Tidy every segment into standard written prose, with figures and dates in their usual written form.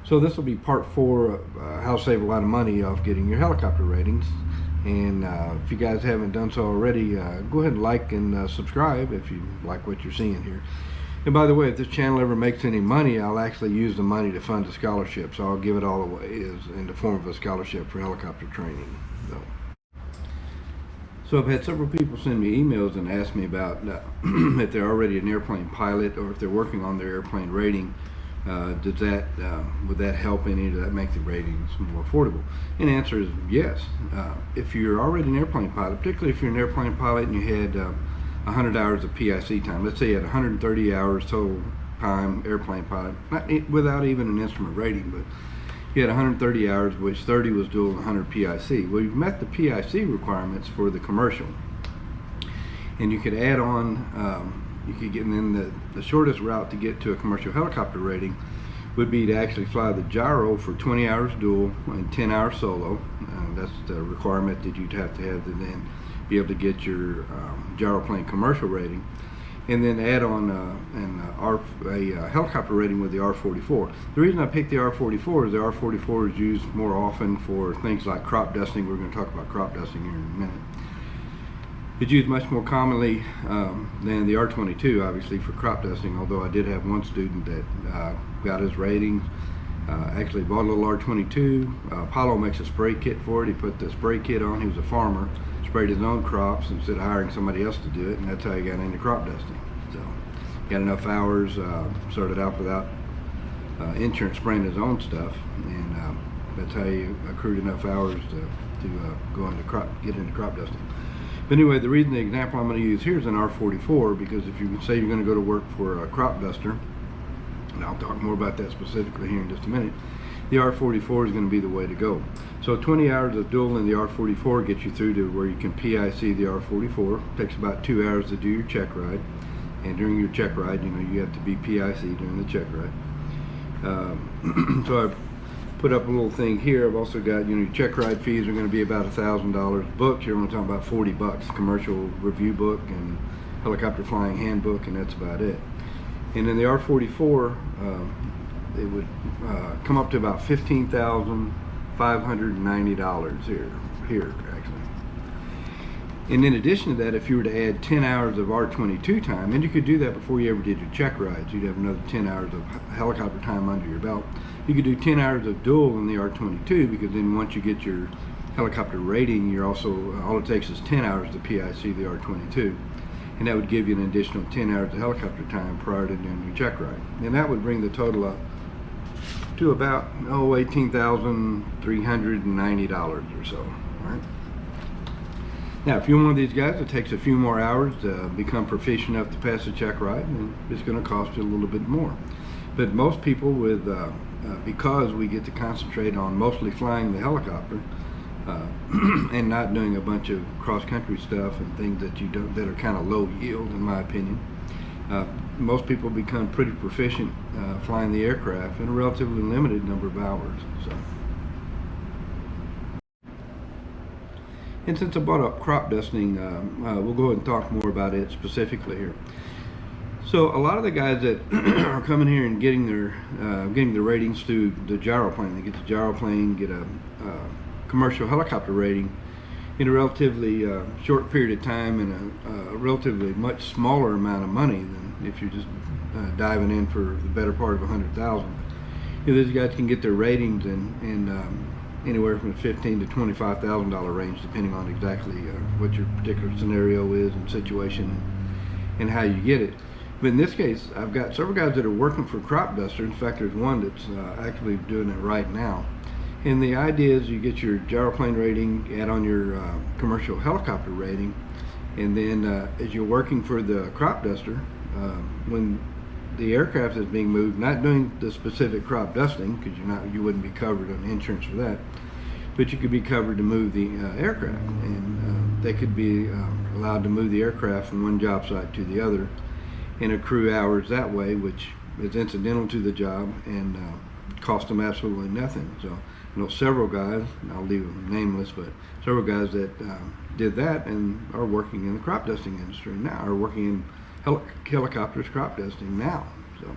So this will be part 4 of how to save a lot of money off getting your helicopter ratings. And if you guys haven't done so already, go ahead and like and subscribe if you like what you're seeing here. And by the way, if this channel ever makes any money, I'll actually use the money to fund a scholarship. So I'll give it all away in the form of a scholarship for helicopter training. So I've had several people send me emails and ask me about if they're already an airplane pilot or if they're working on their airplane rating. Would that help any? Does that make the ratings more affordable? And the answer is yes. If you're already an airplane pilot, particularly if you're an airplane pilot and you had 100 hours of PIC time, let's say you had 130 hours total time airplane pilot, without even an instrument rating, but you had 130 hours, which 30 was dual and 100 PIC. Well, you've met the PIC requirements for the commercial, and you could add on. You could get in the shortest route to get to a commercial helicopter rating would be to actually fly the gyro for 20 hours dual and 10 hours solo. That's the requirement that you'd have to then be able to get your gyroplane commercial rating, and then add on a helicopter rating with the R44. The reason I picked the R44 is the R44 is used more often for things like crop dusting. We're going to talk about crop dusting here in a minute. It's used much more commonly than the R22, obviously, for crop dusting, although I did have one student that got his ratings, actually bought a little R22. Apollo makes a spray kit for it. He put the spray kit on. He was a farmer, sprayed his own crops instead of hiring somebody else to do it, and that's how he got into crop dusting. So got enough hours, started out without insurance, spraying his own stuff, and that's how he accrued enough hours to go into get into crop dusting. But anyway, the example I'm going to use here is an R44, because if you say you're going to go to work for a crop duster, and I'll talk more about that specifically here in just a minute, the R44 is going to be the way to go. So 20 hours of dual in the R44 gets you through to where you can PIC the R44. It takes about 2 hours to do your check ride, and during your check ride, you have to be PIC during the check ride. So I've put up a little thing here. I've also got, your check ride fees are going to be about $1,000. Books, you're only talking about $40. Commercial review book and helicopter flying handbook, and that's about it. And in the R44, it would come up to about $15,590 here actually. And in addition to that, if you were to add 10 hours of R22 time, and you could do that before you ever did your check rides, you'd have another 10 hours of helicopter time under your belt. You could do 10 hours of dual in the R22, because then once you get your helicopter rating, you're also, all it takes is 10 hours to PIC the R22. And that would give you an additional 10 hours of helicopter time prior to doing your check ride. And that would bring the total up to about, $18,390 or so, all right? Now, if you're one of these guys that takes a few more hours to become proficient enough to pass the check ride, then it's going to cost you a little bit more. But most people, because we get to concentrate on mostly flying the helicopter and not doing a bunch of cross-country stuff and things that that are kind of low yield, in my opinion, most people become pretty proficient flying the aircraft in a relatively limited number of hours. So. And since I brought up crop dusting, we'll go ahead and talk more about it specifically here. So a lot of the guys that are coming here and getting their ratings through the gyroplane, they get the gyroplane, get a commercial helicopter rating in a relatively short period of time and a relatively much smaller amount of money than if you're just diving in for the better part of $100,000. These guys can get their ratings in anywhere from the $15,000 to $25,000 range, depending on exactly what your particular scenario is and situation and how you get it. But in this case, I've got several guys that are working for crop dusters. In fact, there's one that's actually doing it right now. And the idea is you get your gyroplane rating, add on your commercial helicopter rating, and then as you're working for the crop duster, when the aircraft is being moved, not doing the specific crop dusting, because you wouldn't be covered on insurance for that, but you could be covered to move the aircraft, and they could be allowed to move the aircraft from one job site to the other and accrue hours that way, which is incidental to the job and cost them absolutely nothing. So I know several guys, and I'll leave them nameless, but several guys that did that and are working in the crop dusting industry now, are working in helicopters crop dusting now. So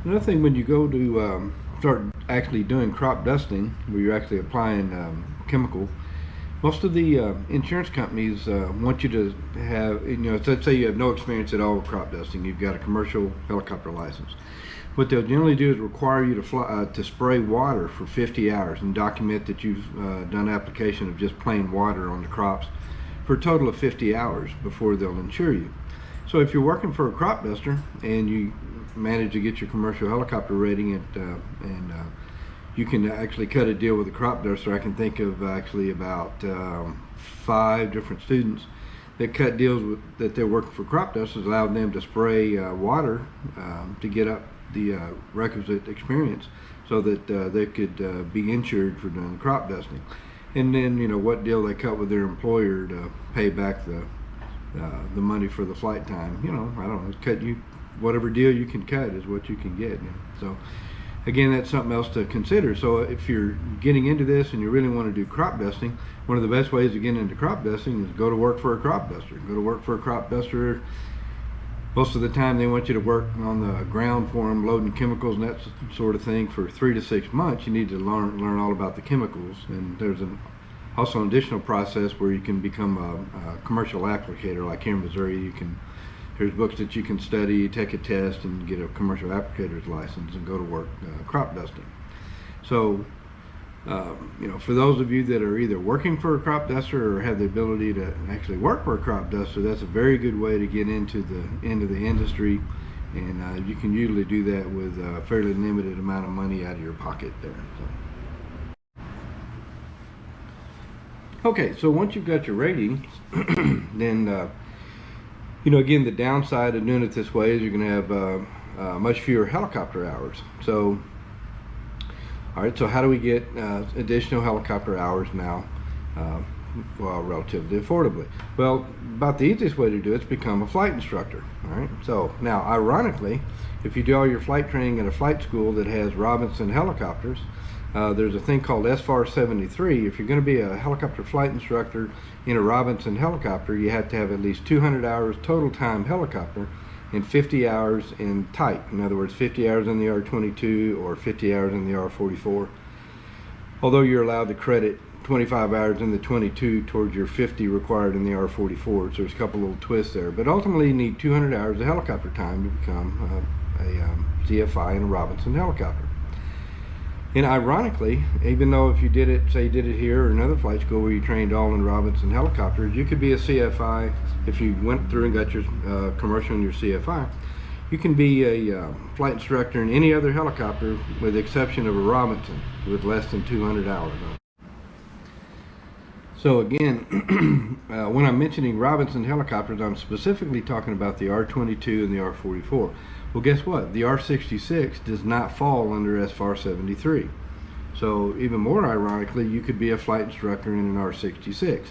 Another thing, when you go to start actually doing crop dusting, where you're actually applying chemical, most of the insurance companies want you to have, let's say you have no experience at all with crop dusting, you've got a commercial helicopter license. What they'll generally do is require you to spray water for 50 hours and document that you've done application of just plain water on the crops for a total of 50 hours before they'll insure you. So if you're working for a crop duster and you manage to get your commercial helicopter rating and you can actually cut a deal with a crop duster. I can think of actually about 5 different students that cut deals that they're working for crop dusters, allowed them to spray water to get up the requisite experience so that they could be insured for doing crop dusting. And then what deal they cut with their employer to pay back the money for the flight time. I don't know, cut you whatever deal you can cut is what you can get. So again, that's something else to consider. So if you're getting into this and you really want to do crop dusting, one of the best ways to get into crop dusting is go to work for a crop duster. Go to work for a crop duster. Most of the time they want you to work on the ground for them, loading chemicals and that sort of thing for 3 to 6 months. You need to learn all about the chemicals, and there's also an additional process where you can become a commercial applicator. Like here in Missouri, there's books that you can study, take a test, and get a commercial applicator's license and go to work crop dusting. So, for those of you that are either working for a crop duster or have the ability to actually work for a crop duster, that's a very good way to get into the industry, and you can usually do that with a fairly limited amount of money out of your pocket there. Okay, so once you've got your ratings, then again, the downside of doing it this way is you're going to have much fewer helicopter hours. So, all right, so how do we get additional helicopter hours now, relatively affordably? Well, about the easiest way to do it is become a flight instructor. All right, so now, ironically, if you do all your flight training at a flight school that has Robinson helicopters, there's a thing called SFAR 73. If you're going to be a helicopter flight instructor in a Robinson helicopter, you have to have at least 200 hours total time helicopter and 50 hours in type. In other words, 50 hours in the R-22 or 50 hours in the R-44. Although you're allowed to credit 25 hours in the 22 towards your 50 required in the R-44. So there's a couple little twists there. But ultimately you need 200 hours of helicopter time to become a CFI in a Robinson helicopter. And ironically, even though if you did it, say you did it here or another flight school where you trained all in Robinson helicopters, you could be a CFI if you went through and got your commercial in your CFI. You can be a flight instructor in any other helicopter with the exception of a Robinson with less than 200 hours on it. So again, when I'm mentioning Robinson helicopters, I'm specifically talking about the R-22 and the R-44. Well, guess what? The R-66 does not fall under SFAR 73. So even more ironically, you could be a flight instructor in an R-66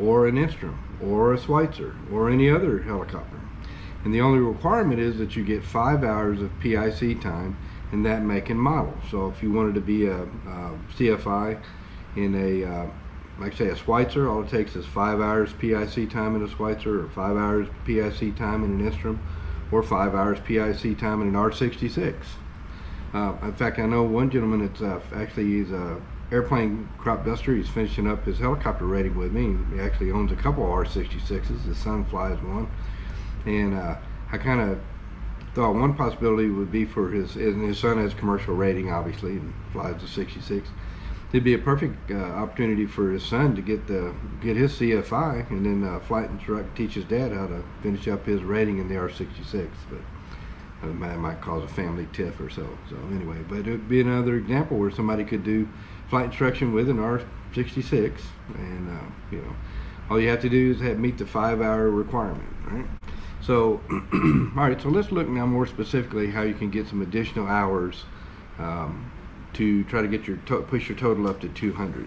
or an Instrom or a Schweitzer or any other helicopter. And the only requirement is that you get 5 hours of PIC time in that make and model. So if you wanted to be a CFI in a like say a Schweitzer, all it takes is 5 hours PIC time in a Schweitzer, or 5 hours PIC time in an Instrom, or 5 hours PIC time in an R-66. In fact, I know one gentleman that's he's a airplane crop duster. He's finishing up his helicopter rating with me. He actually owns a couple of R-66s. His son flies one, and I kind of thought one possibility would be for his son has commercial rating, obviously, and flies the 66. It'd be a perfect opportunity for his son to get his CFI, and then flight instructor teach his dad how to finish up his rating in the R-66. But it might cause a family tiff or so. So anyway, but it would be another example where somebody could do flight instruction with an R-66, and all you have to do is meet the 5 hour requirement. Right? So all right, so let's look now more specifically how you can get some additional hours to try to get push your total up to 200.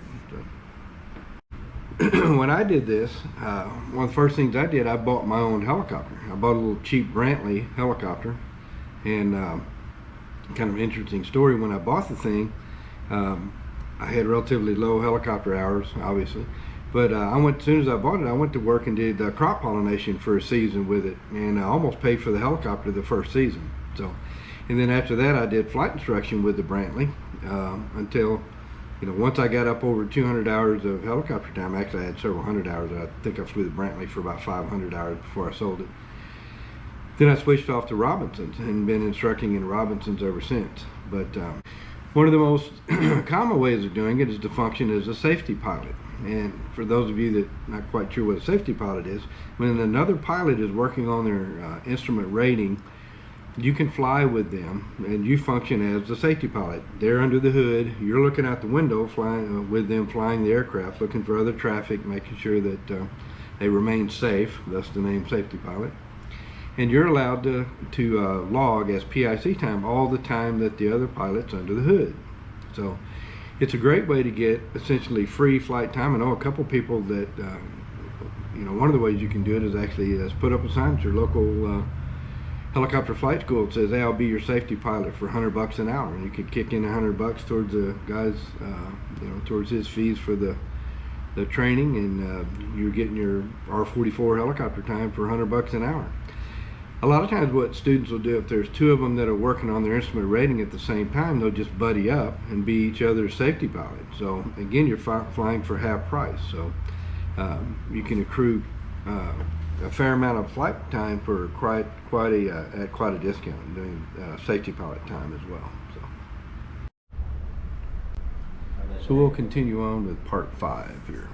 So, when I did this, one of the first things I did, I bought my own helicopter. I bought a little cheap Brantley helicopter, and kind of an interesting story. When I bought the thing, I had relatively low helicopter hours, obviously, but as soon as I bought it, I went to work and did crop pollination for a season with it, and I almost paid for the helicopter the first season. So, and then after that, I did flight instruction with the Brantley until, once I got up over 200 hours of helicopter time. Actually, I had several hundred hours. I think I flew the Brantley for about 500 hours before I sold it. Then I switched off to Robinsons and been instructing in Robinsons ever since. But one of the most common ways of doing it is to function as a safety pilot. And for those of you that are not quite sure what a safety pilot is, when another pilot is working on their instrument rating, you can fly with them and you function as the safety pilot. They're under the hood, you're looking out the window flying with them, flying the aircraft, looking for other traffic, making sure that they remain safe. Thus the name safety pilot. And you're allowed to log as PIC time all the time that the other pilot's under the hood. So it's a great way to get essentially free flight time. I know a couple people that, one of the ways you can do it is actually put up a sign at your local helicopter flight school. It says, "Hey, I'll be your safety pilot for $100 an hour," and you can kick in $100 towards the guy's, towards his fees for the training, and you're getting your R-44 helicopter time for $100 an hour. A lot of times what students will do, if there's two of them that are working on their instrument rating at the same time, they'll just buddy up and be each other's safety pilot. So again, you're flying for half price. So you can accrue a fair amount of flight time for quite a discount doing safety pilot time as well. So we'll continue on with part 5 here.